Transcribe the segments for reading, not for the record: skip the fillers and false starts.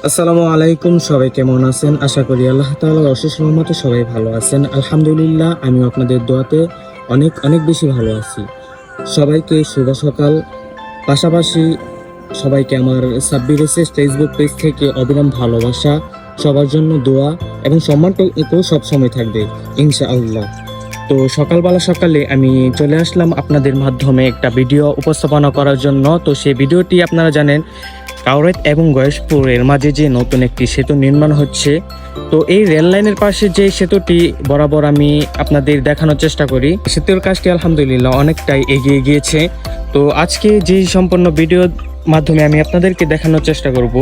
আসসালামু আলাইকুম, সবাই কেমন আছেন? আশা করি আল্লাহ তাআলার অশেষ রহমতে সবাই ভালো আছেন। আলহামদুলিল্লাহ, আমিও আপনাদের দোয়াতে অনেক অনেক বেশি ভালো আছি। সবাইকে শুভ সকাল। পাশাপাশি সবাইকে আমার সাব্বির এসএস ফেসবুক পেজ থেকে অবিরাম ভালোবাসা, সবার জন্য দোয়া এবং সম্মানটুকু সবসময় থাকবে ইনশাআল্লাহ। তো সকালে আমি চলে আসলাম আপনাদের মাধ্যমে একটা ভিডিও উপস্থাপনা করার জন্য। তো সেই ভিডিওটি আপনারা জানেন, কাউরাইত এবং গয়েশপুরের মাঝে যে নতুন একটি সেতু নির্মাণ হচ্ছে। তো এই রেল লাইনের পাশে যে সেতুটি বরাবর আমি আপনাদের দেখানোর চেষ্টা করি, সেতুর কাজটি আলহামদুলিল্লাহ অনেকটাই এগিয়ে গিয়েছে। তো আজকে যে সম্পূর্ণ ভিডিওর মাধ্যমে আমি আপনাদেরকে দেখানোর চেষ্টা করব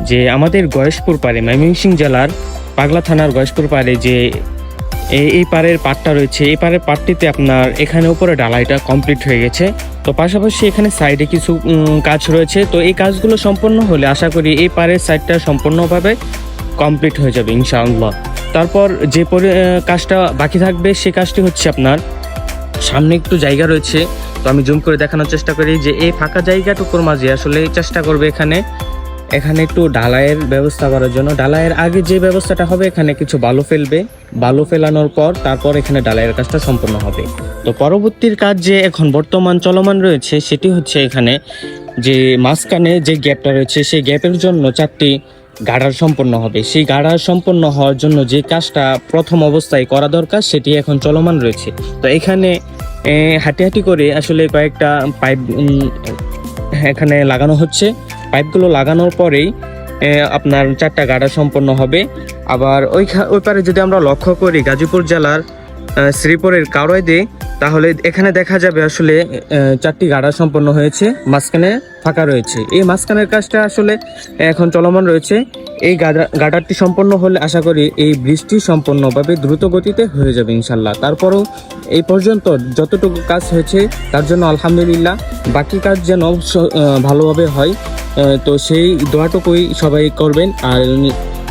যে আমাদের গয়েশপুর পাড়ে, ময়মনসিংহ জেলার পাগলা থানার গয়েশপুর পাড়ে যে এই পাড়ের পাটটা রয়েছে, এই পাড়ের পাটটিতে আপনার এখানে উপরে ঢালাইটা কমপ্লিট হয়ে গেছে। তো পাশাপাশি এখানে সাইডে কিছু কাজ রয়েছে। তো এই কাজগুলো সম্পন্ন হলে আশা করি এই পাড়ের সাইডটা সম্পূর্ণভাবে কমপ্লিট হয়ে যাবে ইনশাআল্লাহ। তারপর যে কাজটা বাকি থাকবে সে কাজটি হচ্ছে আপনার সামনে একটু জায়গা রয়েছে। তো আমি জুম করে দেখানোর চেষ্টা করি যে এই ফাঁকা জায়গাটুকুর মাঝে আসলে চেষ্টা করবে এখানে একটু ঢালাইয়ের ব্যবস্থা করার জন্য। ঢালাইয়ের আগে যে ব্যবস্থাটা হবে, এখানে কিছু বালু ফেলবে, বালু ফেলানোর পর তারপর এখানে ঢালাইয়ের কাজটা সম্পন্ন হবে। তো পরবর্তীর কাজ যে এখন বর্তমান চলমান রয়েছে সেটি হচ্ছে এখানে যে মাঝখানে যে গ্যাপটা রয়েছে সেই গ্যাপের জন্য 4টি গাড়ার সম্পন্ন হবে। সেই গাড়ার সম্পন্ন হওয়ার জন্য যে কাজটা প্রথম অবস্থায় করা দরকার সেটি এখন চলমান রয়েছে। তো এখানে হাঁটি করে আসলে কয়েকটা পাইপ এখানে লাগানো হচ্ছে। পাইপগুলো লাগানোর পরেই আপনার 4টা গাড়া সম্পন্ন হবে। আবার ওই পারে যদি আমরা লক্ষ্য করি গাজীপুর জেলার শ্রীপুরের কাউরাইদে, তাহলে এখানে দেখা যাবে আসলে 4টি গাড়া সম্পন্ন হয়েছে, মাঝখানে ফাঁকা রয়েছে। এই মাঝখানের কাজটা আসলে এখন চলমান রয়েছে। এই গাড়াটি সম্পন্ন হলে আশা করি এই ব্রিজটি সম্পূর্ণভাবে দ্রুত গতিতে হয়ে যাবে ইনশাল্লাহ। তারপরও এই পর্যন্ত যতটুকু কাজ হয়েছে তার জন্য আলহামদুলিল্লাহ, বাকি কাজ যেন ভালোভাবে হয়। তো সেই দোয়াটুকুই সবাই করবেন। আর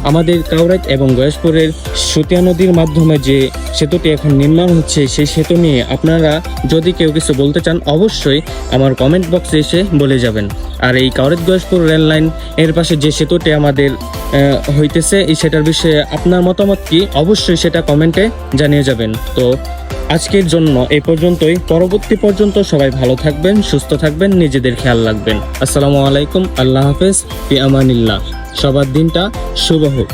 আমাদের কাউরাইত এবং গয়েশপুরের সুতিয়া নদীর মাধ্যমে যে সেতুটি এখন নির্মাণ হচ্ছে, সেই সেতু নিয়ে আপনারা যদি কেউ কিছু বলতে চান অবশ্যই আমার কমেন্ট বক্সে এসে বলে যাবেন। আর এই কাউরাইত গয়েশপুর রেল লাইন এর পাশে যে সেতুটি আমাদের হইতেছে, এই সেটার বিষয়ে আপনার মতামত কি, অবশ্যই সেটা কমেন্টে জানিয়ে যাবেন। তো আজকের জন্য এই পর্যন্তই। পরবর্তী পর্যন্ত সবাই ভালো থাকবেন, সুস্থ থাকবেন, নিজেদের খেয়াল রাখবেন। আসসালামু আলাইকুম, আল্লাহ হাফেজ, ফি আমানিল্লাহ। সবার দিনটা শুভ হোক।